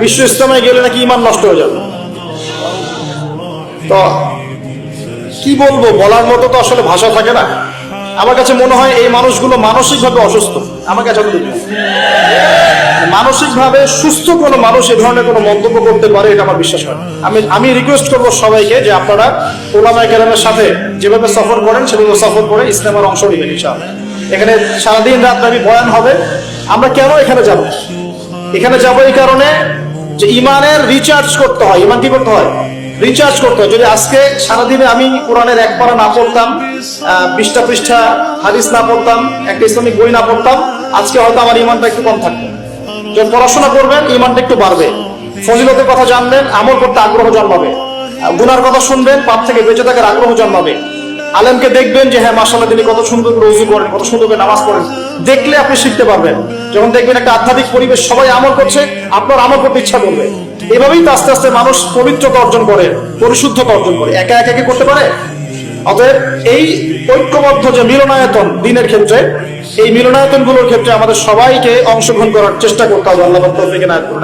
বিশ্ব ইস্তেমায় গেলে নাকি ঈমান নষ্ট হয়ে যাবে। তো কি বলবো, বলার মতো তো আসলে ভাষা থাকে না। আমার কাছে মনে হয় এই মানুষগুলো মানসিকভাবে অসুস্থ। আমার কাছে মানসিকভাবে সুস্থ কোনো মানুষ এ ধরনের কোনো মন্তব্য করতে পারে এটা আমার বিশ্বাস হয়। আমি রিকোয়েস্ট করবো সবাইকে যে আপনারা উলামায়ে কেরামের সাথে যেভাবে সফর করেন সেভাবে সফর করে ইসলামের অংশ নেবেন ইনশাআল্লাহ। এখানে সারাদিন রাত ব্যাপী বয়ান হবে। আমরা কেন এখানে যাব? এখানে যাব এই কারণে যে ইমানের রিচার্জ করতে হয়। ইমান কি করতে হয়? রিচার্জ করতে হয়। যদি আজকে সারাদিনে আমি কোরআনের এক পারা না পড়তাম, 20টা পৃষ্ঠা হাদিস না পড়তাম, একটা ইসলামিক বই না পড়তাম, আজকে হয়তো আমার ইমানটা একটু কম থাকতো। যখন পড়াশোনা করবেন ইমানটা একটু বাড়বে, ফজিলতের কথা জানবেন, আমল করতে আগ্রহ জন্মাবে, গুনার কথা শুনবেন, পাপ থেকে বেঁচে থাকার আগ্রহ জন্মাবে। আলেমকে দেখবেন যে হ্যাঁ মাশাআল্লাহ তিনি কত সুন্দর করে ওযু করেন, কত সুন্দর করে নামাজ পড়েন, দেখলে আপনি শিখতে পারবেন। যখন দেখবেন একটা আধ্যাত্মিক পরিবেশ, সবাই আমল করছে, আপনার আমল করতে ইচ্ছা করবে। এভাবেই তো আস্তে আস্তে মানুষ পবিত্রতা অর্জন করে, পরিশুদ্ধতা অর্জন করে। একা একা কি করতে পারে? অতএব এই ঐক্যবদ্ধ যে মিলনায়তন দিনের ক্ষেত্রে, এই মিলনায়তন গুলোর ক্ষেত্রে আমাদের সবাইকে অংশগ্রহণ করার চেষ্টা করতে হবে। আল্লাহ তৌফিক এনায়েত করুন।